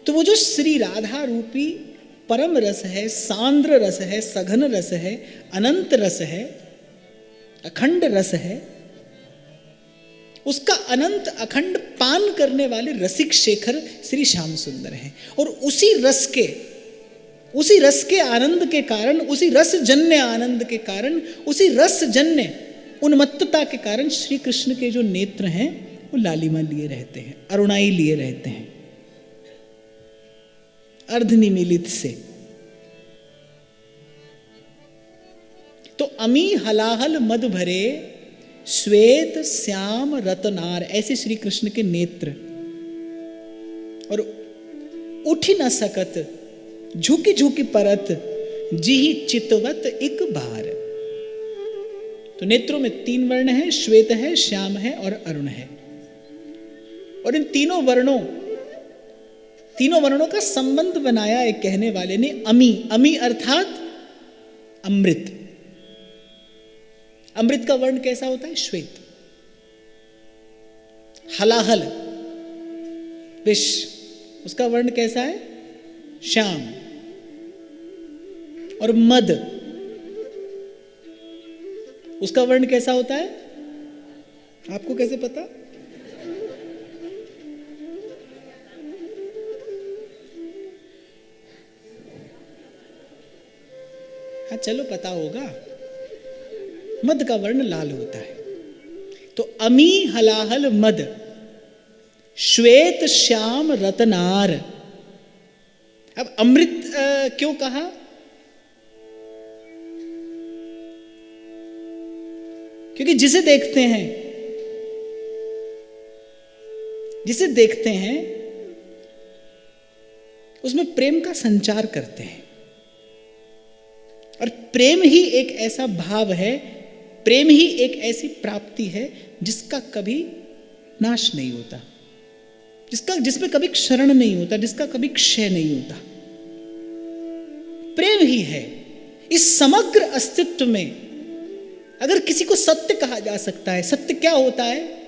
तो वो जो श्री राधा रूपी परम रस है, सांद्र रस है, सघन रस है, अनंत रस है, अखंड रस है, उसका अनंत अखंड पान करने वाले रसिक शेखर श्री श्याम सुंदर हैं। और उसी रस के आनंद के कारण, उसी रस जन्य आनंद के कारण, उसी रस जन्य उन्मत्तता के कारण श्री कृष्ण के जो नेत्र हैं वो लालिमा लिए रहते हैं, अरुणाई लिए रहते हैं, अर्धनिमीलित से। तो अमी हलाहल मद भरे श्वेत श्याम रतनार, ऐसे श्री कृष्ण के नेत्र। और उठ न सकत झुकी झुकी परत जिहि चितवत एक बार। तो नेत्रों में 3 वर्ण है, श्वेत है, श्याम है और अरुण है। और इन तीनों वर्णों का संबंध बनाया एक कहने वाले ने अमी। अमी अर्थात अमृत। अमृत का वर्ण कैसा होता है? श्वेत। हलाहल विष, उसका वर्ण कैसा है? श्याम। और मद, उसका वर्ण कैसा होता है? आपको कैसे पता? हाँ चलो पता होगा। मद का वर्ण लाल होता है। तो अमी हलाहल मद श्वेत श्याम रतनार। अब अमृत क्यों कहा? क्योंकि जिसे देखते हैं उसमें प्रेम का संचार करते हैं। और प्रेम ही एक ऐसा भाव है, प्रेम ही एक ऐसी प्राप्ति है जिसका कभी नाश नहीं होता, जिसमें कभी क्षरण नहीं होता, जिसका कभी क्षय नहीं होता। प्रेम ही है। इस समग्र अस्तित्व में अगर किसी को सत्य कहा जा सकता है, सत्य क्या होता है?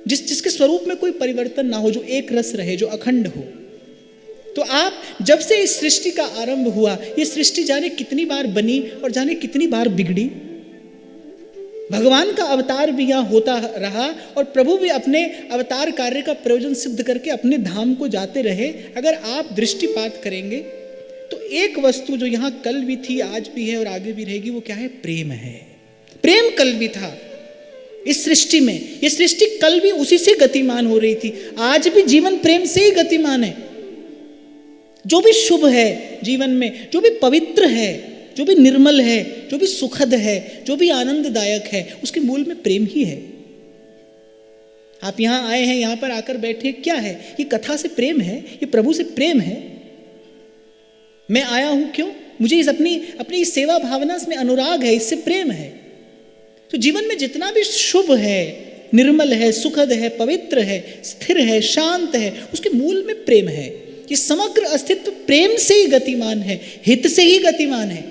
जिसके स्वरूप में कोई परिवर्तन ना हो, जो एक रस रहे, जो अखंड हो। तो आप जब से इस सृष्टि का आरंभ हुआ, ये सृष्टि जाने कितनी बार बनी और जाने कितनी बार बिगड़ी। भगवान का अवतार भी यहाँ होता रहा और प्रभु भी अपने अवतार कार्य का प्रयोजन सिद्ध करके अपने धाम को जाते रहे। अगर आप दृष्टिपात करेंगे तो एक वस्तु जो यहाँ कल भी थी, आज भी है और आगे भी रहेगी, वो क्या है? प्रेम है। प्रेम कल भी था इस सृष्टि में। ये सृष्टि कल भी उसी से गतिमान हो रही थी, आज भी जीवन प्रेम से ही गतिमान है। जो भी शुभ है जीवन में, जो भी पवित्र है, जो भी निर्मल है, जो भी सुखद है, जो भी आनंददायक है, उसके मूल में प्रेम ही है। आप यहां आए हैं, यहां पर आकर बैठे, क्या है? ये कथा से प्रेम है, ये प्रभु से प्रेम है। मैं आया हूं क्यों? मुझे इस अपनी सेवा भावना में अनुराग है, इससे प्रेम है। तो जीवन में जितना भी शुभ है, निर्मल है, सुखद है, पवित्र है, स्थिर है, शांत है, उसके मूल में प्रेम है। ये समग्र अस्तित्व प्रेम से ही गतिमान है, हित से ही गतिमान है।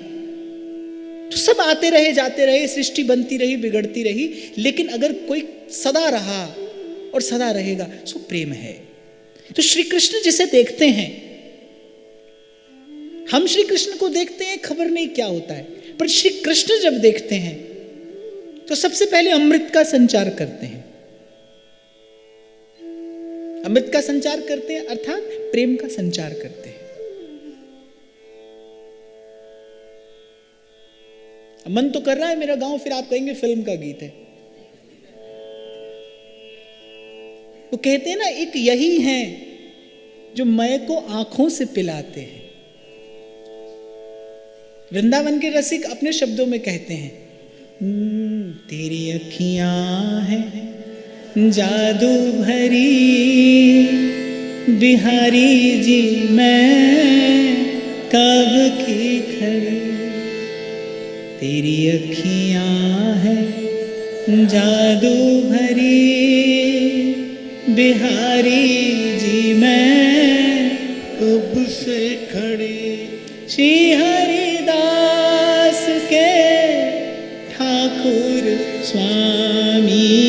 तो सब आते रहे, जाते रहे, सृष्टि बनती रही, बिगड़ती रही, लेकिन अगर कोई सदा रहा और सदा रहेगा, सो प्रेम है। तो श्री कृष्ण जिसे देखते हैं, हम श्री कृष्ण को देखते हैं, खबर नहीं क्या होता है, पर श्री कृष्ण जब देखते हैं तो सबसे पहले अमृत का संचार करते हैं। अमृत का संचार करते हैं अर्थात प्रेम का संचार करते हैं। मन तो कर रहा है मेरा गांव, फिर आप कहेंगे फिल्म का गीत है। वो कहते हैं ना, एक यही है जो मय को आंखों से पिलाते हैं। वृंदावन के रसिक अपने शब्दों में कहते हैं, तेरी अखियां हैं जादू भरी, बिहारी जी मैं कब की खड़ी। तेरी अखियां हैं जादू भरी, बिहारी जी मैं कब से खड़ी। श्री हरिदास के ठाकुर स्वामी,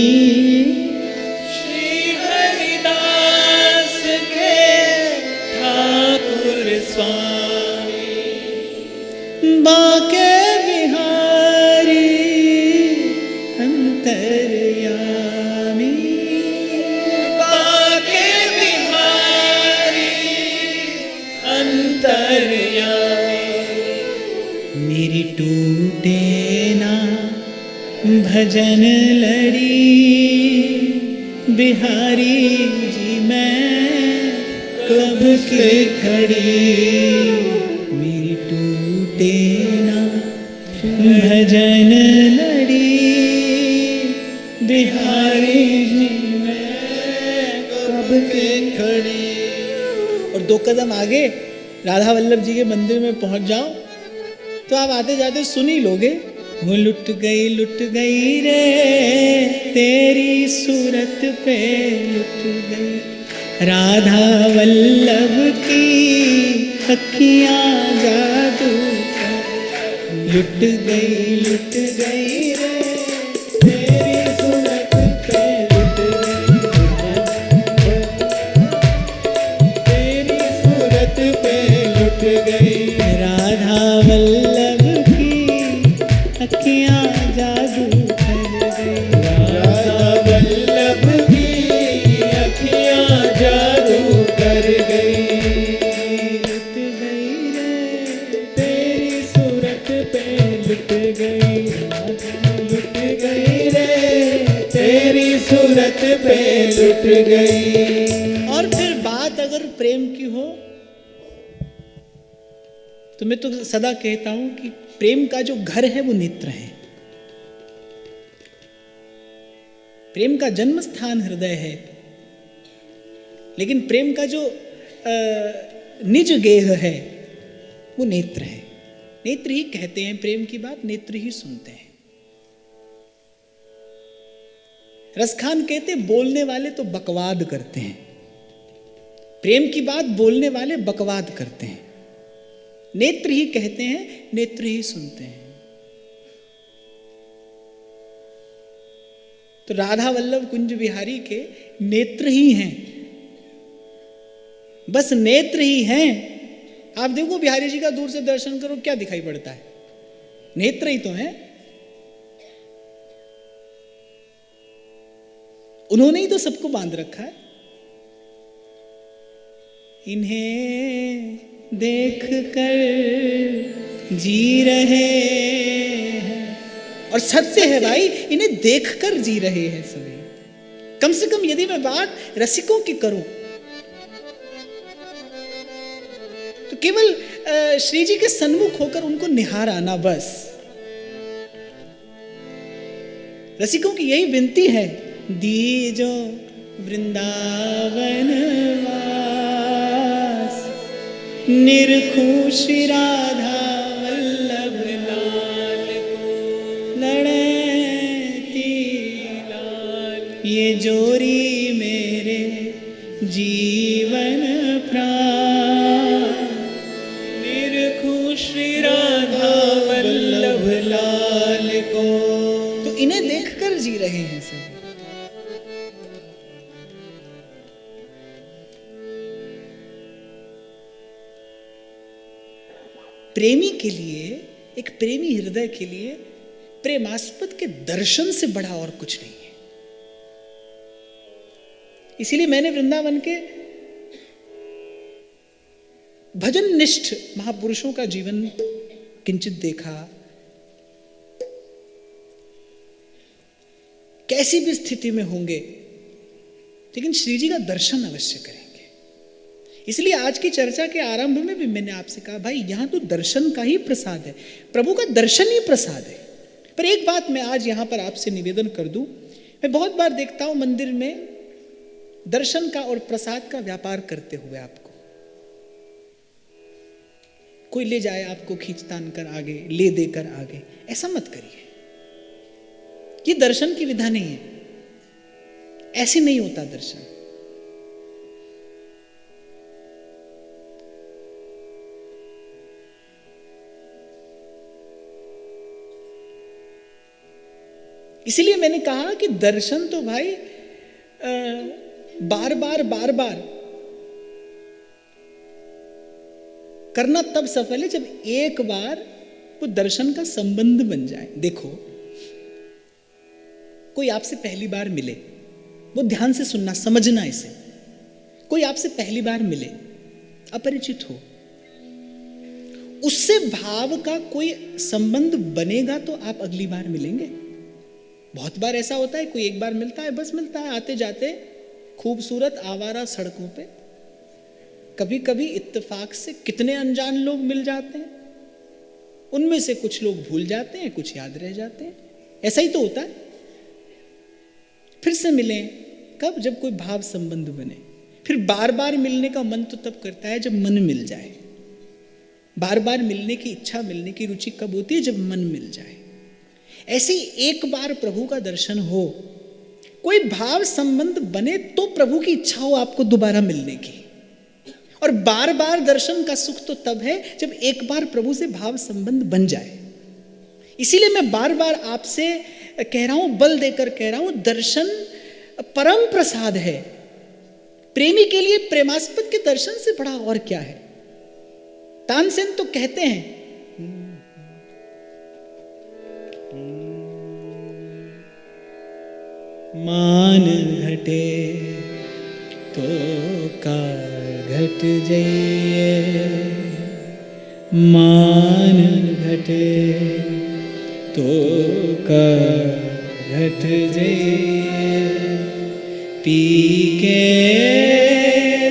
श्री हरिदास के स्वामी, बाके बिहारी अंतर्यामी, बाके बिहारी अंतर्यामी। मेरी टूटे ना भजन लड़ी, बिहारी जी मैं कब से खड़ी। मेरी टूटे ना भजन लड़ी, बिहारी जी मैं कब से खड़ी। और 2 कदम आगे राधा वल्लभ जी के मंदिर में पहुंच जाओ तो आप आते जाते सुन ही लोगे, वो लुट गई रे तेरी सूरत पे लुट गई, राधा वल्लभ की अखियां जादू कर। लुट गई रे तेरी सूरत पे लुट गई, तेरी सूरत पे लुट गई, राधा वल्लभ की अखियां जादू कर गई, राधा वल्लभ की अखियां जादू कर गई। लुट गई रे तेरी सूरत पे लुट गई, लुट गई रे तेरी सूरत पे लुट गई। और फिर बात अगर प्रेम की हो तो मैं तो सदा कहता हूं कि प्रेम का जो घर है वो नेत्र है, प्रेम का जन्म स्थान हृदय है, लेकिन प्रेम का जो निज गेह है वो नेत्र है। नेत्र ही कहते हैं प्रेम की बात, नेत्र ही सुनते हैं। रसखान कहते बोलने वाले तो बकवाद करते हैं, प्रेम की बात बोलने वाले बकवाद करते हैं। नेत्र ही कहते हैं, नेत्र ही सुनते हैं। तो राधा वल्लभ कुंज बिहारी के नेत्र ही हैं, बस नेत्र ही हैं। आप देखो बिहारी जी का दूर से दर्शन करो, क्या दिखाई पड़ता है? नेत्र ही तो हैं। उन्होंने ही तो सबको बांध रखा है। इन्हें देख कर जी रहे हैं, और सत्य है भाई, इन्हें देखकर जी रहे हैं सभी। कम से कम यदि मैं बात रसिकों की करूं तो केवल श्री जी के सन्मुख होकर उनको निहाराना बस। रसिकों की यही विनती है, दीजो वृंदावन वास, निरखूं श्री राधा वल्लभ लाल को, लड़ती लाल ये जोरी मेरे जीवन प्राण, निरखूं श्री राधा वल्लभ लाल को। तो इन्हें देखकर जी रहे हैं सब। प्रेमी के लिए, एक प्रेमी हृदय के लिए प्रेमास्पद के दर्शन से बड़ा और कुछ नहीं है। इसीलिए मैंने वृंदावन के भजन निष्ठ महापुरुषों का जीवन किंचित देखा। कैसी भी स्थिति में होंगे लेकिन श्री जी का दर्शन अवश्य करेंगे। इसलिए आज की चर्चा के आरंभ में भी मैंने आपसे कहा, भाई यहां तो दर्शन का ही प्रसाद है, प्रभु का दर्शन ही प्रसाद है। पर एक बात मैं आज यहां पर आपसे निवेदन कर दूं, मैं बहुत बार देखता हूं मंदिर में दर्शन का और प्रसाद का व्यापार करते हुए आपको कोई ले जाए, आपको खींचतान कर आगे, ले देकर आगे। ऐसा मत करिए, ये दर्शन की विधा नहीं है, ऐसे नहीं होता दर्शन। इसलिए मैंने कहा कि दर्शन तो भाई बार बार करना तब सफल है जब एक बार वो दर्शन का संबंध बन जाए। देखो, कोई आपसे पहली बार मिले, वो ध्यान से सुनना, समझना इसे। कोई आपसे पहली बार मिले, अपरिचित हो, उससे भाव का कोई संबंध बनेगा तो आप अगली बार मिलेंगे। बहुत बार ऐसा होता है, कोई एक बार मिलता है, बस मिलता है, आते जाते खूबसूरत आवारा सड़कों पे। कभी कभी इत्तेफाक से कितने अनजान लोग मिल जाते हैं, उनमें से कुछ लोग भूल जाते हैं, कुछ याद रह जाते हैं। ऐसा ही तो होता है। फिर से मिलें कब? जब कोई भाव संबंध बने। फिर बार बार मिलने का मन तो तब करता है जब मन मिल जाए। बार बार मिलने की इच्छा, मिलने की रुचि कब होती है? जब मन मिल जाए। ऐसे ही एक बार प्रभु का दर्शन हो, कोई भाव संबंध बने तो प्रभु की इच्छा हो आपको दोबारा मिलने की। और बार बार दर्शन का सुख तो तब है जब एक बार प्रभु से भाव संबंध बन जाए। इसीलिए मैं बार बार आपसे कह रहा हूं, बल देकर कह रहा हूं, दर्शन परम प्रसाद है। प्रेमी के लिए प्रेमास्पद के दर्शन से बड़ा और क्या है। तानसेन तो कहते हैं, मान घटे तो का घट जाइए, मान घटे तो का घट जाइए, पी के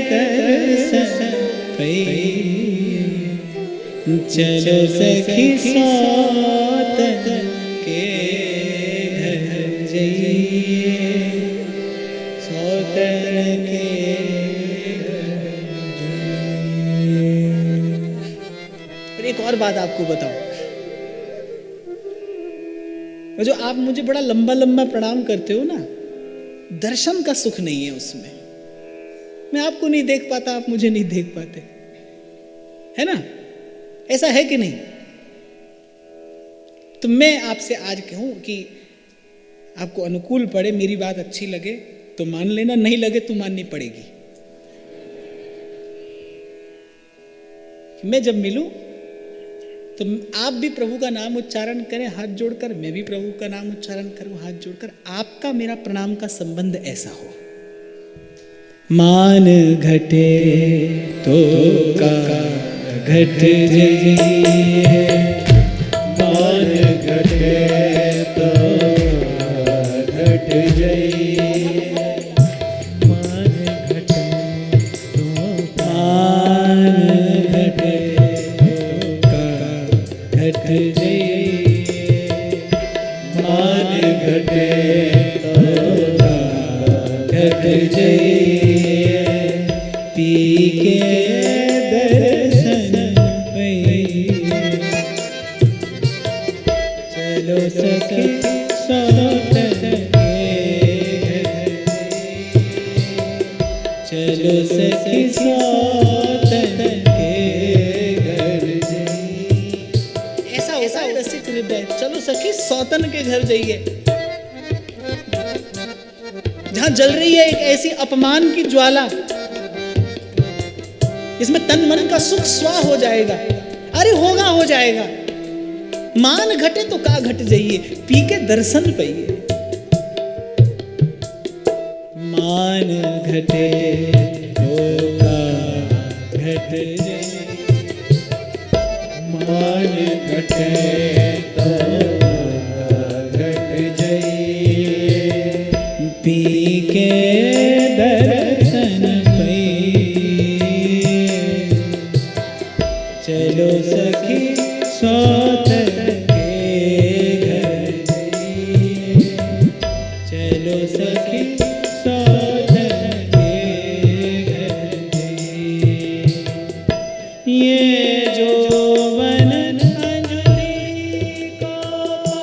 दर्शन पाइए, चलो सखी सौतन के घर जाइए, सौतन के घर जाइए। और एक और बात आपको बताऊं, जो आप मुझे बड़ा लंबा लंबा प्रणाम करते हो ना, दर्शन का सुख नहीं है उसमें। मैं आपको नहीं देख पाता, आप मुझे नहीं देख पाते, है ना? ऐसा है कि नहीं? तो मैं आपसे आज कहूं कि आपको अनुकूल पड़े, मेरी बात अच्छी लगे तो मान लेना, नहीं लगे तो माननी पड़ेगी। मैं जब मिलूं तो आप भी प्रभु का नाम उच्चारण करें हाथ जोड़कर, मैं भी प्रभु का नाम उच्चारण करूं हाथ जोड़कर। आपका मेरा प्रणाम का संबंध ऐसा हो। मान घटे तो का घट जाइए, मान घटे तो घट जाइए, मान घटे तो मान घटे घट जाइए, मान घटे तो घट जाइए, पी के दर्शन पाइए, चलो सखी सौतन के घर, चलो सखी सौतन के घर जाइए। ऐसा है रसिक हृदय, चलो सखी सौतन के घर जाइए, जहां जल रही है एक ऐसी अपमान की ज्वाला, इसमें तन मन का सुख स्वा हो जाएगा। अरे होगा, हो जाएगा। मान घटे तो का घट जाइए, पी के दर्शन पाइए, मान घटे तो का घट जाइए, मान घटे तो घट जाइए, पी के दर्शन पाइए, चलो सखी सौतन के घर जाइए, चलो सखी सौतन के घर जाइए। ये जो वन अंजलि को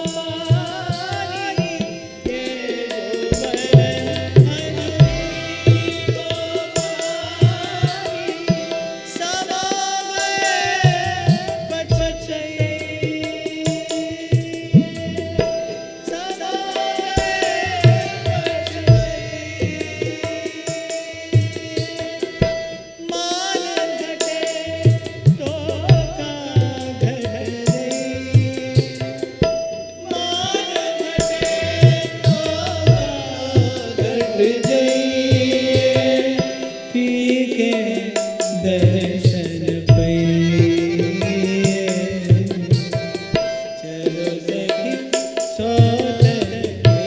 पारी, ये जो वन अंजलि को पारी, सब तो दर्शन पाइए। चलो सखी सौतन के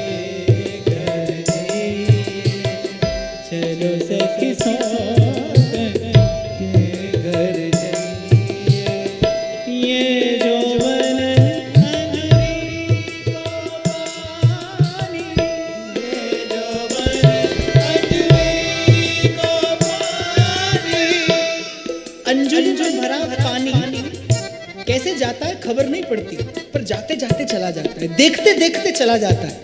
घर जाइए। चलो सखी सौतन के घर जाइए। ये जोवन अंजनी को पानी, ये जोवन अंजनी को पानी। अंजुली में भरा पानी कैसे जाता है खबर नहीं पड़ती, पर जाते जाते चला जाता है, देखते देखते चला जाता है।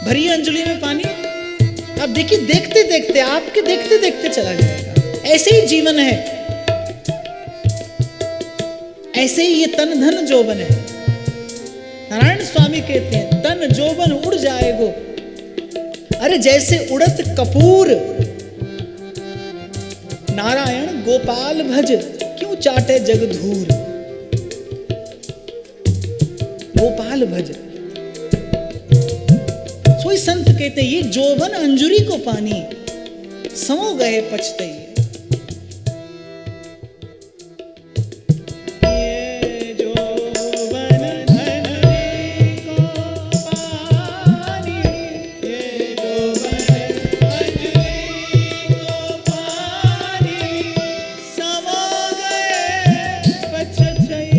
भरी अंजुली में पानी, आप देखिए देखते देखते, आपके देखते देखते चला जाएगा। ऐसे ही जीवन है, ऐसे ही ये तन धन जोबन है। नारायण स्वामी कहते हैं तन जोबन उड़ जाएगो, अरे जैसे उड़त कपूर। नारायण गोपाल भज, क्यों चाटे जग धूर। गोपाल भज, सोई संत कहते ये जोबन अंजुरी को पानी, समो गए पछतई। ये जोबन अंजुरी को पानी, ये जोबन अंजुरी को पानी, समो गए पछतई।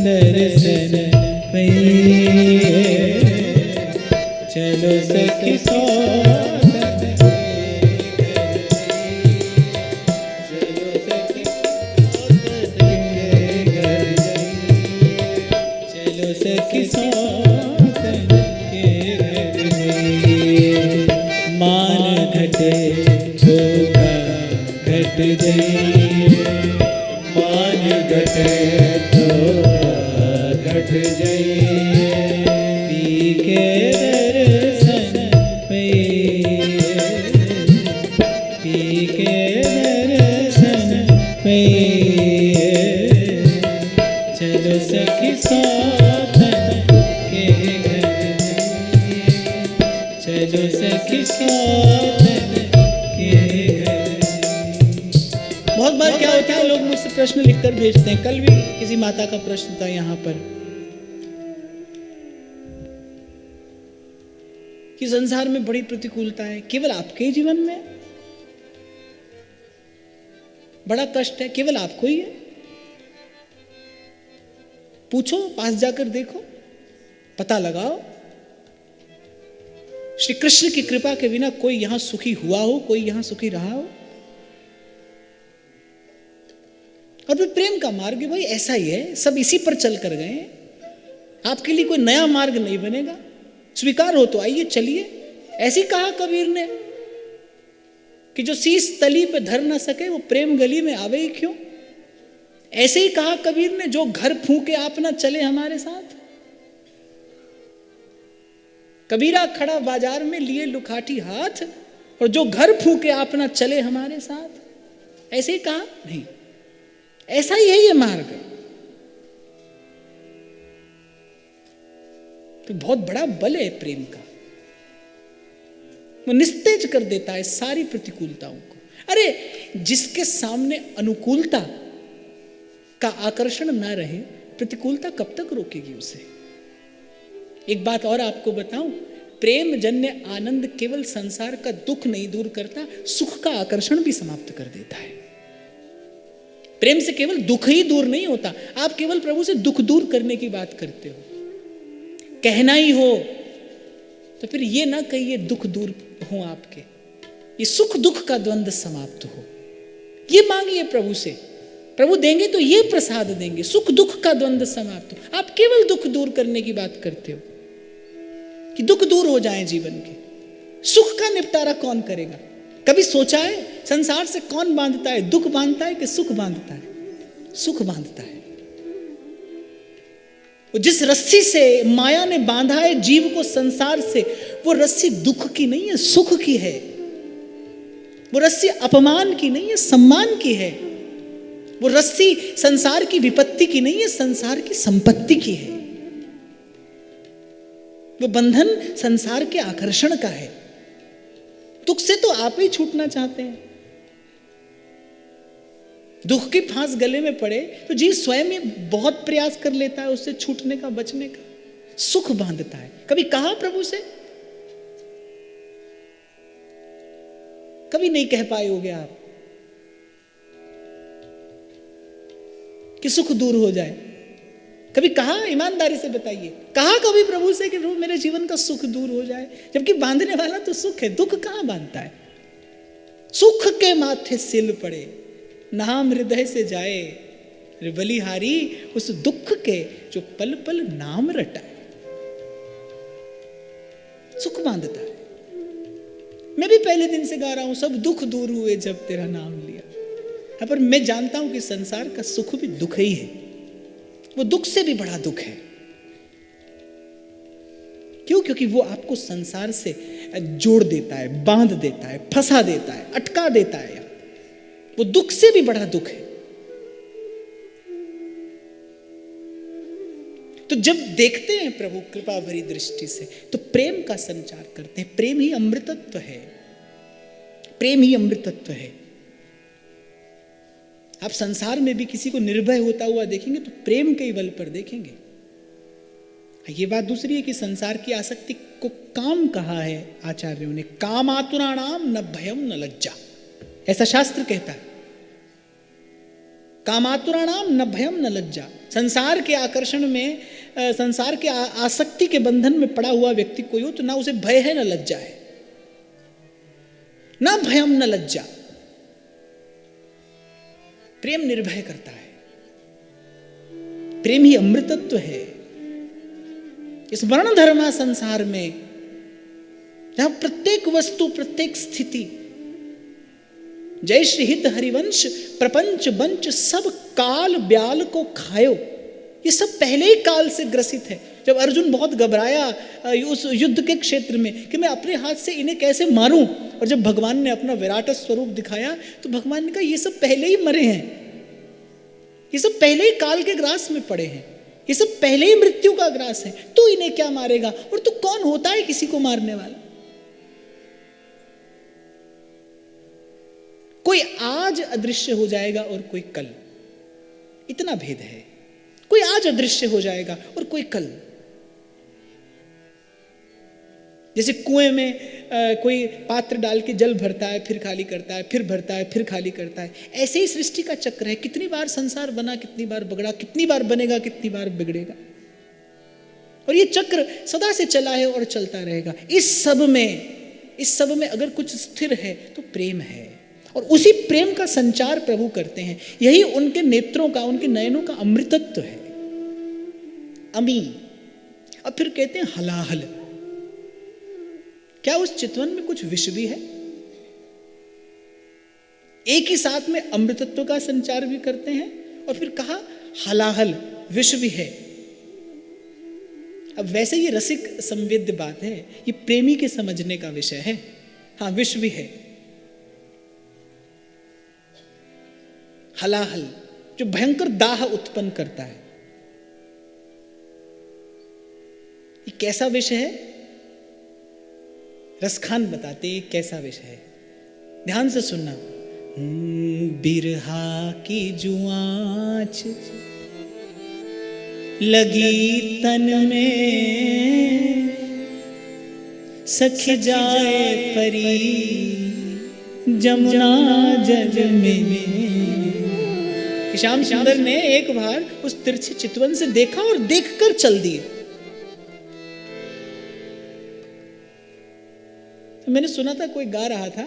दर्शन पाइए। चलो सखी सौतन के घर जाइए। चलो सखी सौतन के घर जाइए। चलो सखी सौतन के घर जाइए। मान घटे धोखा घट जाइए। मान घटे घट जाइए। पी के दर्शन पाइए। पी के दर्शन पाइए। चलो सखी सौतन के घर जाइए। चलो सखी सौतन के घर। बहुत बार क्या होता है, लोग मुझसे प्रश्न लिखकर भेजते हैं। कल भी किसी माता का प्रश्न था यहाँ पर कि संसार में बड़ी प्रतिकूलता है, केवल आपके ही जीवन में बड़ा कष्ट है, केवल आपको ही है। पूछो, पास जाकर देखो, पता लगाओ। श्री कृष्ण की कृपा के बिना कोई यहां सुखी हुआ हो, कोई यहां सुखी रहा हो? और फिर प्रेम का मार्ग भाई ऐसा ही है, सब इसी पर चल कर गए। आपके लिए कोई नया मार्ग नहीं बनेगा। स्वीकार हो तो आइए, चलिए। ऐसी कहा कबीर ने कि जो शीश तली पे धर ना सके वो प्रेम गली में आवे ही क्यों। ऐसे ही कहा कबीर ने, जो घर फूके आप ना चले हमारे साथ। कबीरा खड़ा बाजार में लिए लुखाटी हाथ, और जो घर फूके आप ना चले हमारे साथ। ऐसे ही कहा नहीं, ऐसा ही है ये मार्ग। तो बहुत बड़ा बल है प्रेम का, वो निस्तेज कर देता है सारी प्रतिकूलताओं को। अरे जिसके सामने अनुकूलता का आकर्षण ना रहे, प्रतिकूलता कब तक रोकेगी उसे। एक बात और आपको बताऊं, प्रेम जन्य आनंद केवल संसार का दुख नहीं दूर करता, सुख का आकर्षण भी समाप्त कर देता है। प्रेम से केवल दुख ही दूर नहीं होता। आप केवल प्रभु से दुख दूर करने की बात करते हो, कहना ही हो तो फिर ये ना कहिए दुख दूर हो आपके, ये सुख दुख का द्वंद्व समाप्त हो, ये मांगिए प्रभु से। प्रभु देंगे तो ये प्रसाद देंगे, सुख दुख का द्वंद्व समाप्त हो। आप केवल दुख दूर करने की बात करते हो कि दुख दूर हो जाए जीवन के, सुख का निपटारा कौन करेगा? कभी सोचा है संसार से कौन बांधता है? दुख बांधता है कि सुख बांधता है? सुख बांधता है। जिस रस्सी से माया ने बांधा है जीव को संसार से, वो रस्सी दुख की नहीं है, सुख की है। वो रस्सी अपमान की नहीं है, सम्मान की है। वो रस्सी संसार की विपत्ति की नहीं है, संसार की संपत्ति की है। वो बंधन संसार के आकर्षण का है। दुख से तो आप ही छूटना चाहते हैं। दुख की फांस गले में पड़े तो जीव स्वयं ही बहुत प्रयास कर लेता है उससे छूटने का, बचने का। सुख बांधता है। कभी कहा प्रभु से? कभी नहीं कह पाए होगे आप कि सुख दूर हो जाए। कभी कहा? ईमानदारी से बताइए, कहा कभी प्रभु से कि प्रभु मेरे जीवन का सुख दूर हो जाए? जबकि बांधने वाला तो सुख है, दुख कहां बांधता है? सुख के माथे सिल पड़े, नाम हृदय से जाए, रे बलिहारी उस दुख के जो पल पल नाम रटाए। सुख बांधता है। मैं भी पहले दिन से गा रहा हूं, सब दुख दूर हुए जब तेरा नाम लिया। पर मैं जानता हूं कि संसार का सुख भी दुख ही है। वो दुख से भी बड़ा दुख है। क्यों? क्योंकि वो आपको संसार से जोड़ देता है, बांध देता है, फंसा देता है, अटका देता है। वो दुख से भी बड़ा दुख है। तो जब देखते हैं प्रभु कृपा भरी दृष्टि से, तो प्रेम का संचार करते हैं। प्रेम ही अमृतत्व है। प्रेम ही अमृतत्व है। आप संसार में भी किसी को निर्भय होता हुआ देखेंगे तो प्रेम के बल पर देखेंगे। ये बात दूसरी है कि संसार की आसक्ति को काम कहा है आचार्यों ने, काम आतुराणाम न भयम न लज्जा, ऐसा शास्त्र कहता है। कामातुराणाम न भयम न लज्जा। संसार के आकर्षण में, संसार के आसक्ति के बंधन में पड़ा हुआ व्यक्ति कोई हो तो ना उसे भय है, न लज्जा है। ना भयम न लज्जा। प्रेम निर्भय करता है। प्रेम ही अमृतत्व है। इस वर्ण धर्मा संसार में जहां प्रत्येक वस्तु, प्रत्येक स्थिति, जय श्री हित हरिवंश प्रपंच बंच सब काल ब्याल को खायो, ये सब पहले ही काल से ग्रसित है। जब अर्जुन बहुत घबराया उस युद्ध के क्षेत्र में कि मैं अपने हाथ से इन्हें कैसे मारूं, और जब भगवान ने अपना विराट स्वरूप दिखाया तो भगवान ने कहा ये सब पहले ही मरे हैं, ये सब पहले ही काल के ग्रास में पड़े हैं, ये सब पहले ही मृत्यु का ग्रास है, तू इन्हें क्या मारेगा? और तू कौन होता है किसी को मारने वाला? कोई आज अदृश्य हो जाएगा और कोई कल, इतना भेद है। कोई आज अदृश्य हो जाएगा और कोई कल। जैसे कुएं में कोई पात्र डाल के जल भरता है, फिर खाली करता है, फिर भरता है, फिर खाली करता है, ऐसे ही सृष्टि का चक्र है। कितनी बार संसार बना, कितनी बार बिगड़ा, कितनी बार बनेगा, कितनी बार बिगड़ेगा, और ये चक्र सदा से चला है और चलता रहेगा। इस सब में अगर कुछ स्थिर है तो प्रेम है, और उसी प्रेम का संचार प्रभु करते हैं। यही उनके नेत्रों का, उनके नयनों का अमृतत्व है। अमी। अब फिर कहते हैं हलाहल। क्या उस चितवन में कुछ विष भी है? एक ही साथ में अमृतत्व का संचार भी करते हैं और फिर कहा हलाहल, विष भी है। अब वैसे ये रसिक संवेद्य बात है, ये प्रेमी के समझने का विषय है। हाँ, विष भी है। हलाहल जो भयंकर दाह उत्पन्न करता है, ये कैसा विष है? रसखान बताते हैं कैसा विष है। ध्यान से सुनना। बिरहा की जुआंच लगी तन में, सखी जाए परी जमुना जल में। श्याम सुंदर ने एक बार उस तिरछे चितवन से देखा और देखकर चल दिए। तो मैंने सुना था, कोई गा रहा था,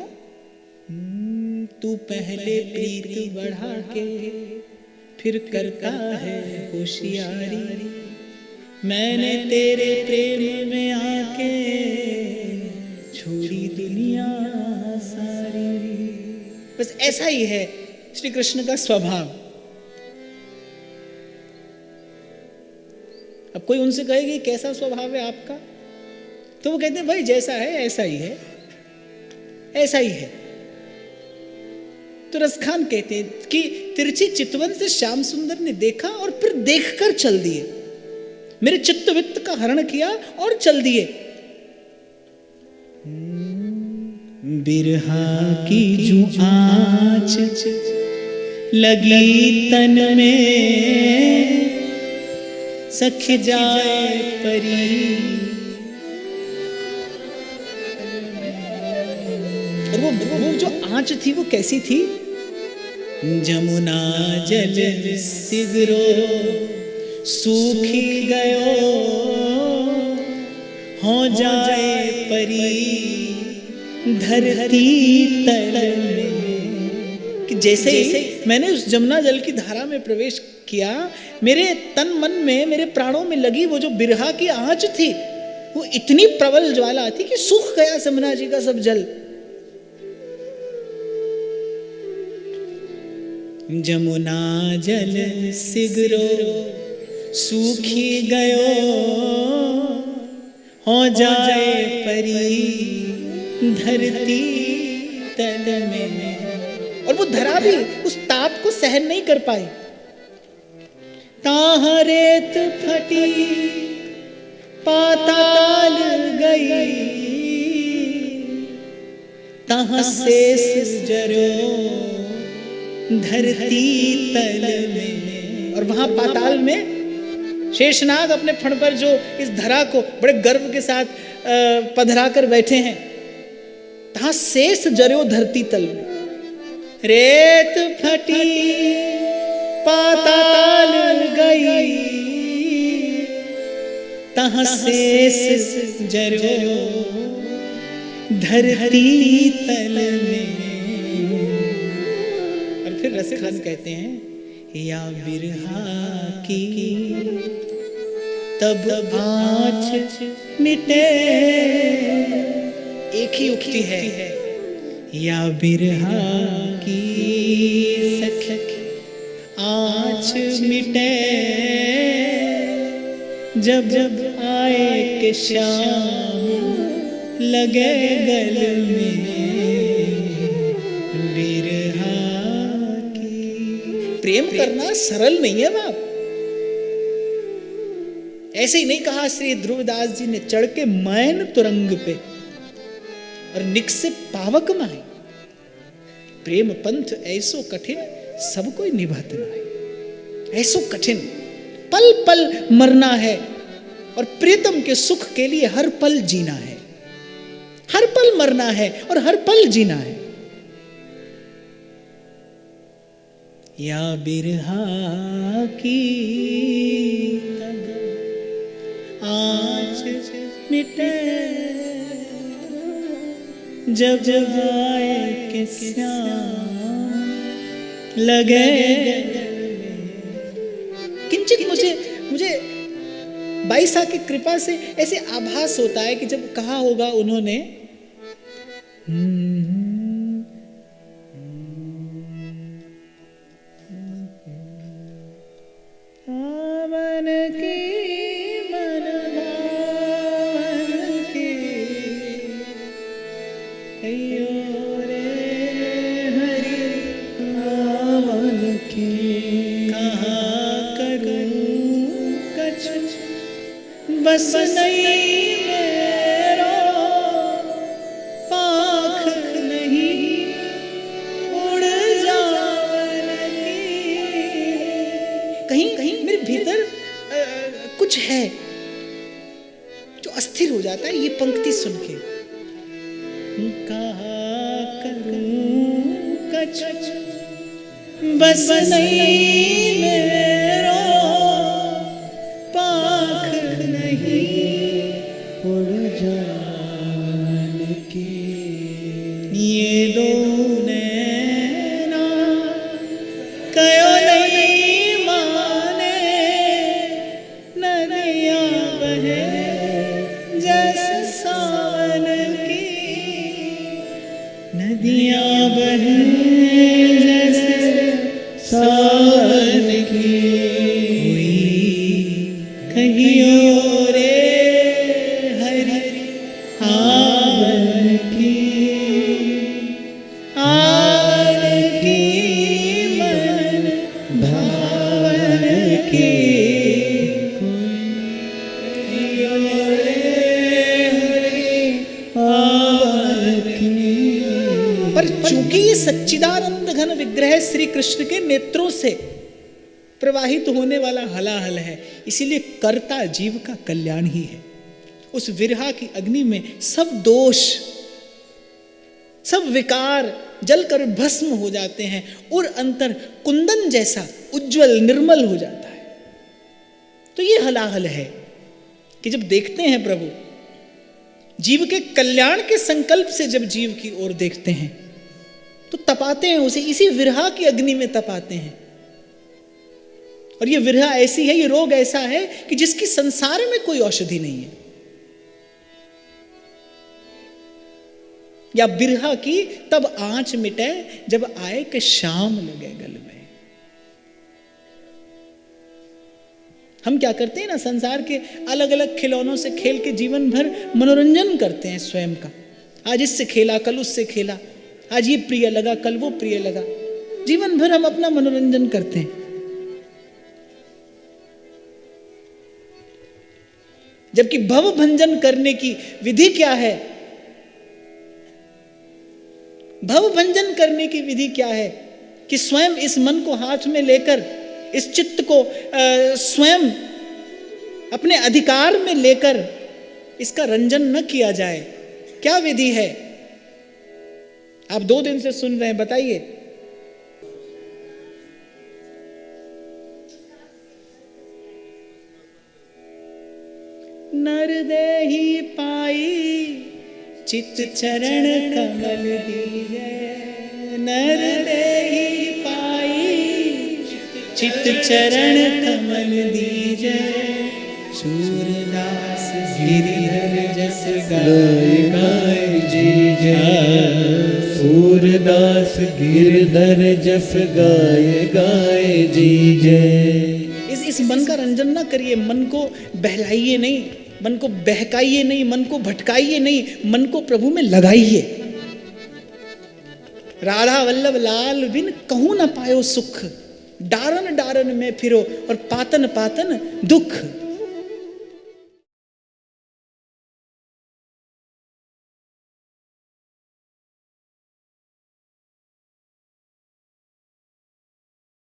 तू पहले प्रीत बढ़ा के फिर करता है होशियारी, मैंने तेरे प्रेम में आके छोड़ी दुनिया सारी। बस ऐसा ही है श्री कृष्ण का स्वभाव। अब अब कोई उनसे कहेगी कैसा स्वभाव है आपका, तो वो कहते हैं भाई जैसा है ऐसा ही है, ऐसा ही है। तो रसखान कहते हैं कि तिरछी चितवन से श्याम सुंदर ने देखा और फिर देखकर चल दिए, मेरे चित्त वित्त का हरण किया और चल दिए। बिरहा की जो आँच लगी तन में, सख जाए परी। और वो जो आँच थी वो कैसी थी? जमुना जल सिगरो सूखी गयो, हो जाए परी धरती तल में। कि जैसे ही मैंने उस जमुना जल की धारा में प्रवेश किया, मेरे तन मन में, मेरे प्राणों में लगी वो जो बिरहा की आँच थी, वो इतनी प्रबल ज्वाला थी कि सूख गया जमुना जी का सब जल। जमुना जल सिगरो सूखी गयो, हो जाए परी धरती तल में। और वो धरा भी उस ताप को सहन नहीं कर पाई। ताहा रेत फटी पाताल गई, ताहा शेष जरो धरती तल में। और वहां पाताल में शेषनाग अपने फण पर जो इस धरा को बड़े गर्व के साथ पधरा कर बैठे हैं, तहां शेष जरो धरती तल में। रेत फटी पाताल गई, तहां शेष जरो धरती तल में। और फिर रसखान कहते हैं या बिरहा की तब आँच मिटे। एक ही उक्ति है, या बिरहा की सख आँच मिटे, जब जब आए के श्याम लगे गल में बिरहा की। प्रेम करना सरल नहीं है बाप। ऐसे ही नहीं कहा श्री ध्रुवदास जी ने, चढ़ के मैन तुरंग पे और निकसे पावक माए। प्रेम पंथ ऐसो कठिन सब कोई निभात नाय। ऐसो कठिन, पल पल मरना है और प्रीतम के सुख के लिए हर पल जीना है। हर पल मरना है और हर पल जीना है। या बिरहा की आँच मिटे, जब जब आए के श्याम लगे। किंचित मुझे बाईसा की कृपा से ऐसे आभास होता है कि जब कहा होगा उन्होंने मन की मन भावन की कहियो रे हरि भावन की, कहाँ करूं कछु बस नहीं मेरो, पाख नहीं उड़ जावन की। कहीं कहीं मेरे भीतर कुछ है जो अस्थिर हो जाता है ये पंक्ति सुन के। कहाँ करूं कछु बस नहीं मेरो, पाख नहीं उड़ जान की। ये दो नैना कयो नहीं माने, नदियाँ बहे जैसे सावन की, नदियाँ बहे जैसे सावन की। कहियो पर चूंकि ये सच्चिदानंद घन विग्रह श्री कृष्ण के नेत्रों से प्रवाहित होने वाला हलाहल है, इसीलिए कर्ता जीव का कल्याण ही है। उस विरहा की अग्नि में सब दोष, सब विकार जलकर भस्म हो जाते हैं और अंतर कुंदन जैसा उज्जवल निर्मल हो जाता है। तो ये हलाहल है कि जब देखते हैं प्रभु, जीव के कल्याण के संकल्प से जब जीव की ओर देखते हैं तो तपाते हैं उसे, इसी विरहा की अग्नि में तपाते हैं। और ये विरहा ऐसी है, ये रोग ऐसा है कि जिसकी संसार में कोई औषधि नहीं है। या बिरहा की तब आंच मिटे जब आए के शाम लगे गल में। हम क्या करते हैं ना, संसार के अलग अलग खिलौनों से खेल के जीवन भर मनोरंजन करते हैं स्वयं का। आज इससे खेला, कल उससे खेला, आज ये प्रिय लगा, कल वो प्रिय लगा। जीवन भर हम अपना मनोरंजन करते हैं। जबकि भव भंजन करने की विधि क्या है? भव भंजन करने की विधि क्या है कि स्वयं इस मन को हाथ में लेकर, इस चित्त को स्वयं अपने अधिकार में लेकर इसका रंजन न किया जाए। क्या विधि है? आप 2 दिन से सुन रहे हैं, बताइए। नर देहि पाई चित चरण कमल दीजै, नर देहि पाई चित चरण कमल दीजै। सूरदास गिरिधर जस गाय गाय जीजै, सूरदास गिरधर जस गाय गाय जीजै। इस मन का रंजन ना करिए, मन को बहलाइए नहीं, मन को बहकाइए नहीं, मन को भटकाइए नहीं, मन को प्रभु में लगाइए। राधा वल्लभ लाल बिन कहूं न पायो सुख, डारन डारन में फिरो और पातन पातन दुख।